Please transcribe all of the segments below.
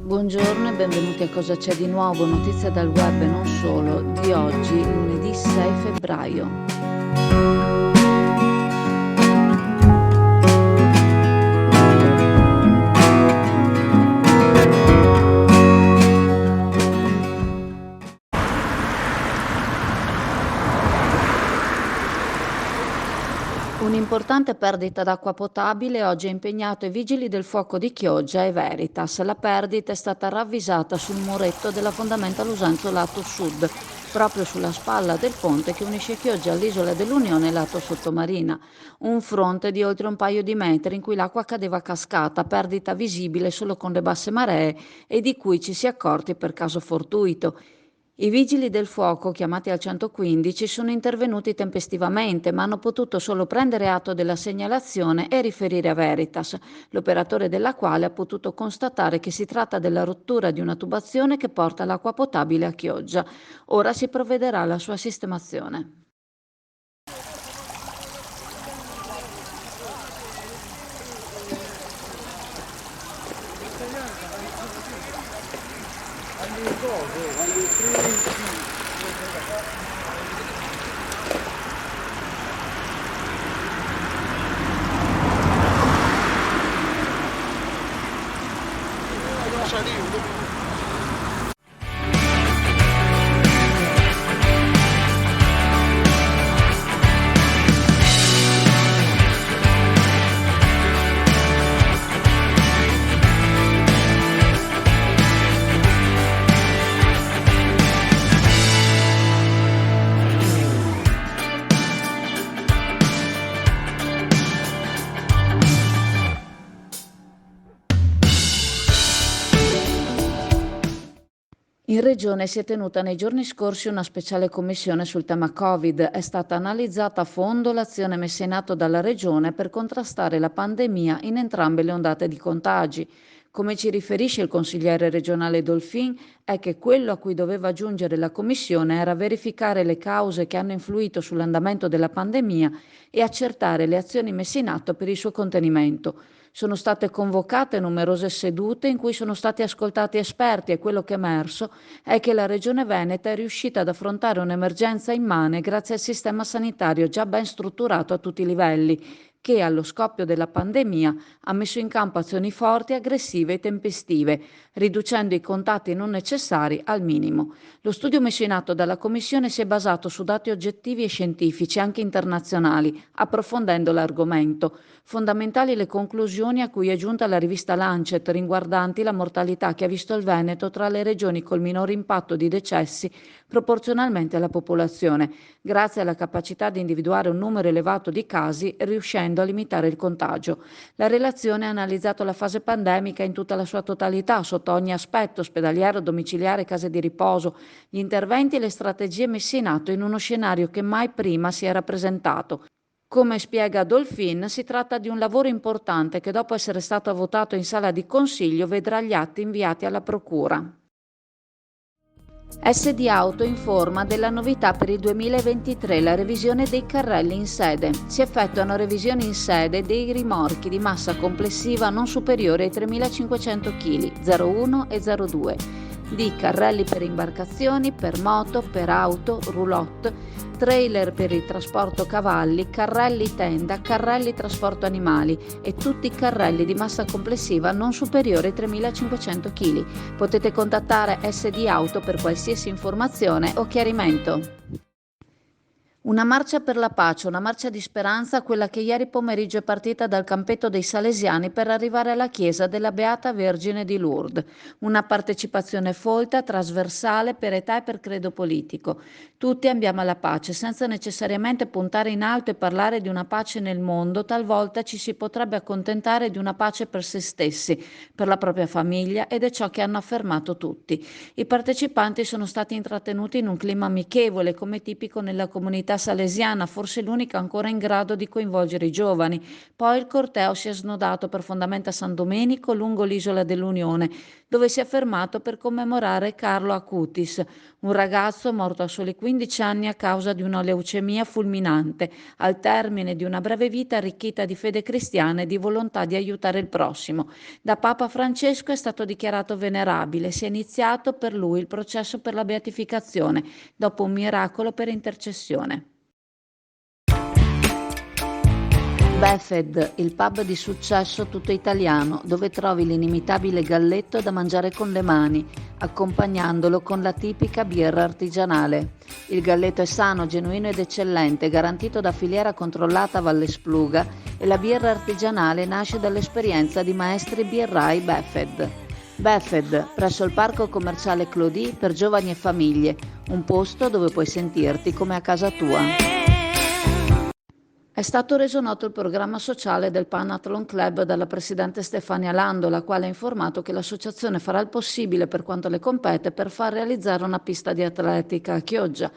Buongiorno e benvenuti a Cosa c'è di nuovo, notizie dal web e non solo, di oggi, lunedì 6 febbraio. Un'importante perdita d'acqua potabile oggi ha impegnato i vigili del fuoco di Chioggia e Veritas. La perdita è stata ravvisata sul muretto della Fondamental Usenzo lato sud, proprio sulla spalla del ponte che unisce Chioggia all'isola dell'Unione lato sottomarina. Un fronte di oltre un paio di metri in cui l'acqua cadeva a cascata, perdita visibile solo con le basse maree e di cui ci si è accorti per caso fortuito. I vigili del fuoco, chiamati al 115, sono intervenuti tempestivamente, ma hanno potuto solo prendere atto della segnalazione e riferire a Veritas, l'operatore della quale ha potuto constatare che si tratta della rottura di una tubazione che porta l'acqua potabile a Chioggia. Ora si provvederà alla sua sistemazione. In Regione si è tenuta nei giorni scorsi una speciale commissione sul tema Covid. È stata analizzata a fondo l'azione messa in atto dalla Regione per contrastare la pandemia in entrambe le ondate di contagi. Come ci riferisce il consigliere regionale Dolfin, è che quello a cui doveva giungere la commissione era verificare le cause che hanno influito sull'andamento della pandemia e accertare le azioni messe in atto per il suo contenimento. Sono state convocate numerose sedute in cui sono stati ascoltati esperti e quello che è emerso è che la Regione Veneta è riuscita ad affrontare un'emergenza immane grazie al sistema sanitario già ben strutturato a tutti i livelli, che allo scoppio della pandemia ha messo in campo azioni forti, aggressive e tempestive, riducendo i contatti non necessari al minimo. Lo studio messo in atto dalla Commissione si è basato su dati oggettivi e scientifici, anche internazionali, approfondendo l'argomento. Fondamentali le conclusioni a cui è giunta la rivista Lancet riguardanti la mortalità che ha visto il Veneto tra le regioni col minor impatto di decessi proporzionalmente alla popolazione, grazie alla capacità di individuare un numero elevato di casi, riuscendo a limitare il contagio. La relazione ha analizzato la fase pandemica in tutta la sua totalità, sotto ogni aspetto, ospedaliero, domiciliare, case di riposo, gli interventi e le strategie messe in atto in uno scenario che mai prima si era presentato. Come spiega Dolfin, si tratta di un lavoro importante che dopo essere stato votato in sala di consiglio vedrà gli atti inviati alla Procura. SD Auto informa della novità per il 2023, la revisione dei carrelli in sede. Si effettuano revisioni in sede dei rimorchi di massa complessiva non superiore ai 3.500 kg, 01 e 02, di carrelli per imbarcazioni, per moto, per auto, roulotte, trailer per il trasporto cavalli, carrelli tenda, carrelli trasporto animali e tutti i carrelli di massa complessiva non superiore ai 3.500 kg. Potete contattare SD Auto per qualsiasi informazione o chiarimento. Una marcia per la pace, una marcia di speranza, quella che ieri pomeriggio è partita dal campetto dei Salesiani per arrivare alla chiesa della Beata Vergine di Lourdes. Una partecipazione folta, trasversale per età e per credo politico. Tutti abbiamo la pace, senza necessariamente puntare in alto e parlare di una pace nel mondo, talvolta ci si potrebbe accontentare di una pace per se stessi, per la propria famiglia, ed è ciò che hanno affermato tutti. I partecipanti sono stati intrattenuti in un clima amichevole, come tipico nella comunità comunità salesiana, forse l'unica ancora in grado di coinvolgere i giovani. Poi il corteo si è snodato profondamente a San Domenico, lungo l'isola dell'Unione, dove si è fermato per commemorare Carlo Acutis, un ragazzo morto a soli 15 anni a causa di una leucemia fulminante, al termine di una breve vita arricchita di fede cristiana e di volontà di aiutare il prossimo. Da Papa Francesco è stato dichiarato venerabile, si è iniziato per lui il processo per la beatificazione, dopo un miracolo per intercessione. Befed, il pub di successo tutto italiano, dove trovi l'inimitabile galletto da mangiare con le mani, accompagnandolo con la tipica birra artigianale. Il galletto è sano, genuino ed eccellente, garantito da filiera controllata Valle Spluga, e la birra artigianale nasce dall'esperienza di maestri birrai Befed. Befed, presso il parco commerciale Clodì per giovani e famiglie, un posto dove puoi sentirti come a casa tua. È stato reso noto il programma sociale del Panathlon Club dalla presidente Stefania Lando, la quale ha informato che l'associazione farà il possibile per quanto le compete per far realizzare una pista di atletica a Chioggia.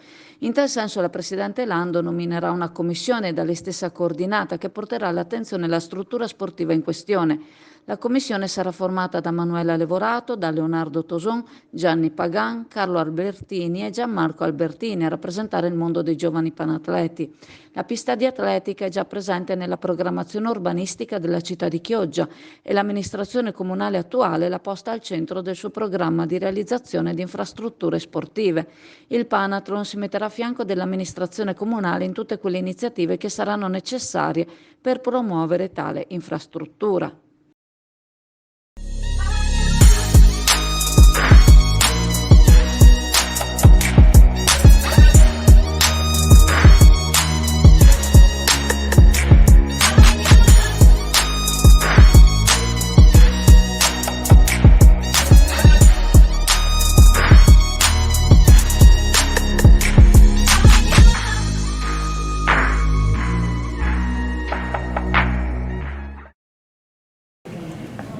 In tal senso la presidente Lando nominerà una commissione da lei stessa coordinata che porterà all'attenzione la struttura sportiva in questione. La commissione sarà formata da Manuela Levorato, da Leonardo Toson, Gianni Pagan, Carlo Albertini e Gianmarco Albertini a rappresentare il mondo dei giovani panatleti. La pista di atletica è già presente nella programmazione urbanistica della città di Chioggia e l'amministrazione comunale attuale l'ha posta al centro del suo programma di realizzazione di infrastrutture sportive. Il Panathlon si metterà a fianco dell'amministrazione comunale in tutte quelle iniziative che saranno necessarie per promuovere tale infrastruttura.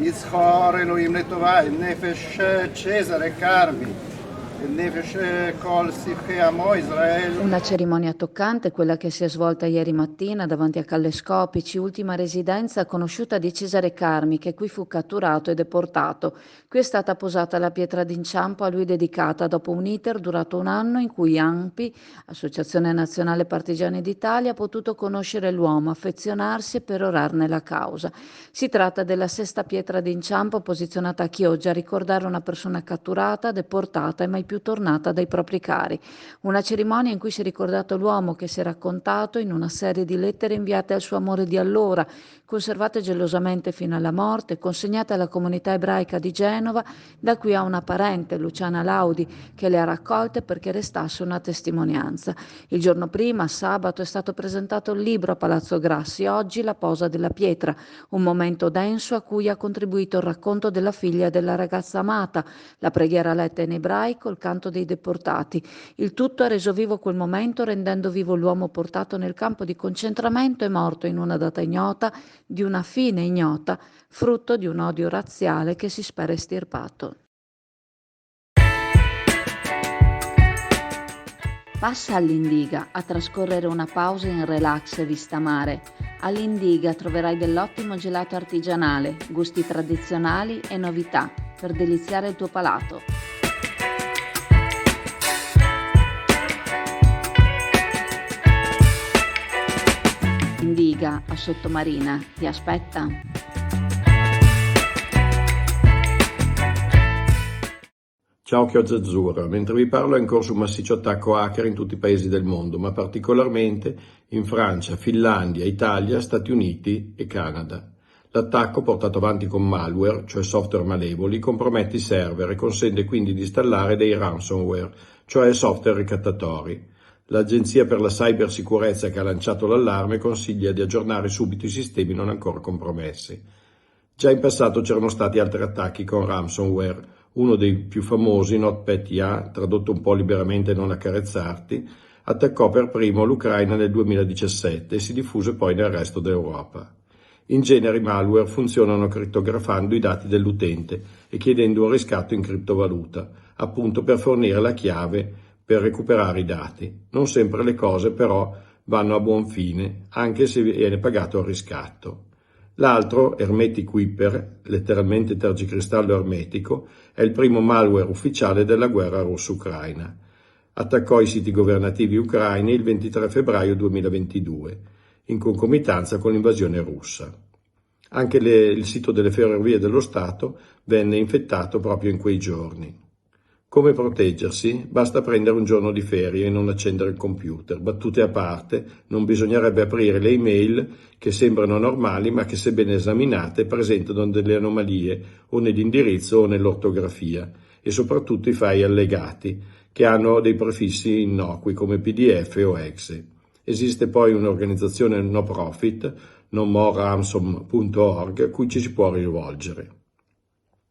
יזכור אלוהים לטובה את נפש צ'זרה קרמי, את נפש כל שבחי עמו ישראל. Una cerimonia toccante, quella che si è svolta ieri mattina davanti a Calle Scopici, ultima residenza conosciuta di Cesare Carmi, che qui fu catturato e deportato. Qui è stata posata la pietra d'inciampo a lui dedicata dopo un iter durato un anno in cui ANPI, Associazione Nazionale Partigiani d'Italia, ha potuto conoscere l'uomo, affezionarsi e perorarne la causa. Si tratta della sesta pietra d'inciampo posizionata a Chioggia a ricordare una persona catturata, deportata e mai più tornata dai propri cari. Una cerimonia in cui si è ricordato l'uomo che si è raccontato in una serie di lettere inviate al suo amore di allora, conservate gelosamente fino alla morte, consegnate alla comunità ebraica di Genova, da cui a una parente, Luciana Laudi, che le ha raccolte perché restasse una testimonianza. Il giorno prima, sabato, è stato presentato il libro a Palazzo Grassi, oggi la posa della pietra, un momento denso a cui ha contribuito il racconto della figlia della ragazza amata, la preghiera letta in ebraico, il canto dei deportati. Il tutto ha reso vivo quel momento, rendendo vivo l'uomo portato nel campo di concentramento e morto in una data ignota, di una fine ignota, frutto di un odio razziale che si spera estirpato. Passa all'Indiga a trascorrere una pausa in relax e vista mare. All'Indiga troverai dell'ottimo gelato artigianale, gusti tradizionali e novità per deliziare il tuo palato. Indiga a Sottomarina ti aspetta. Ciao Chioggia Azzurra, mentre vi parlo è in corso un massiccio attacco hacker in tutti i paesi del mondo, ma particolarmente in Francia, Finlandia, Italia, Stati Uniti e Canada. L'attacco, portato avanti con malware, cioè software malevoli, compromette i server e consente quindi di installare dei ransomware, cioè software ricattatori. L'Agenzia per la Cybersicurezza che ha lanciato l'allarme consiglia di aggiornare subito i sistemi non ancora compromessi. Già in passato c'erano stati altri attacchi con ransomware. Uno dei più famosi, NotPetya, tradotto un po' liberamente non accarezzarti, attaccò per primo l'Ucraina nel 2017 e si diffuse poi nel resto d'Europa. In genere i malware funzionano crittografando i dati dell'utente e chiedendo un riscatto in criptovaluta, appunto per fornire la chiave per recuperare i dati. Non sempre le cose però vanno a buon fine, anche se viene pagato al riscatto. L'altro, Hermetic Wiper, letteralmente tergicristallo ermetico, è il primo malware ufficiale della guerra russo-ucraina. Attaccò i siti governativi ucraini il 23 febbraio 2022, in concomitanza con l'invasione russa. Anche il sito delle Ferrovie dello Stato venne infettato proprio in quei giorni. Come proteggersi? Basta prendere un giorno di ferie e non accendere il computer. Battute a parte, non bisognerebbe aprire le email che sembrano normali ma che, se ben esaminate, presentano delle anomalie o nell'indirizzo o nell'ortografia, e soprattutto i file allegati, che hanno dei prefissi innocui come PDF o exe. Esiste poi un'organizzazione no profit, nomoreransom.org, a cui ci si può rivolgere.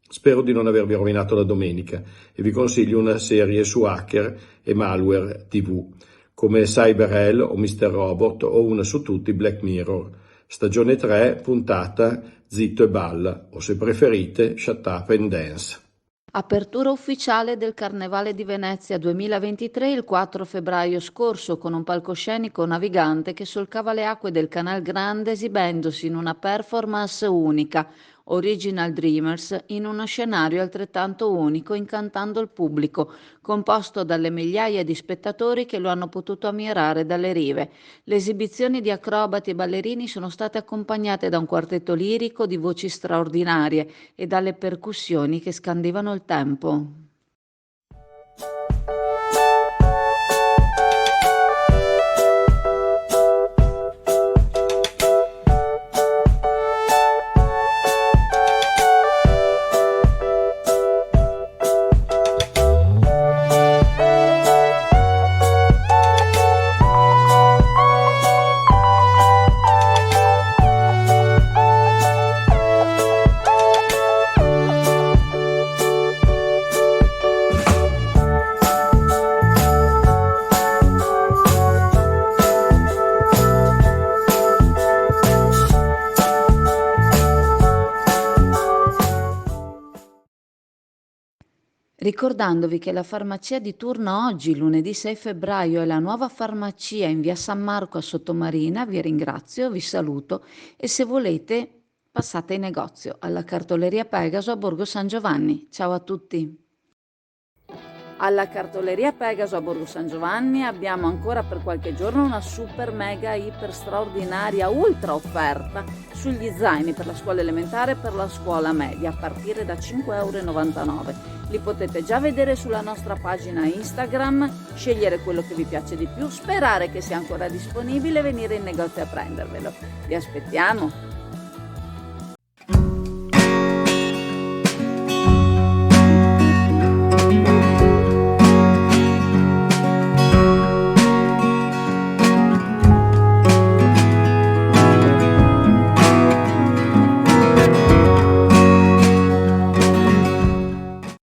Spero di non avervi rovinato la domenica e vi consiglio una serie su hacker e malware TV, come CyberHell o Mr. Robot, o una su tutti, Black Mirror. Stagione 3, puntata Zitto e balla, o se preferite Shut Up and Dance. Apertura ufficiale del Carnevale di Venezia 2023 il 4 febbraio scorso, con un palcoscenico navigante che solcava le acque del Canal Grande, esibendosi in una performance unica, Original Dreamers, in uno scenario altrettanto unico, incantando il pubblico, composto dalle migliaia di spettatori che lo hanno potuto ammirare dalle rive. Le esibizioni di acrobati e ballerini sono state accompagnate da un quartetto lirico di voci straordinarie e dalle percussioni che scandivano il tempo. Ricordandovi che la farmacia di turno oggi, lunedì 6 febbraio, è la nuova farmacia in via San Marco a Sottomarina. Vi ringrazio, vi saluto e se volete passate in negozio alla Cartoleria Pegaso a Borgo San Giovanni. Ciao a tutti! Alla Cartoleria Pegaso a Borgo San Giovanni abbiamo ancora per qualche giorno una super mega iper straordinaria ultra offerta sugli zaini per la scuola elementare e per la scuola media a partire da 5,99 €. Li potete già vedere sulla nostra pagina Instagram, scegliere quello che vi piace di più, sperare che sia ancora disponibile e venire in negozio a prendervelo. Vi aspettiamo!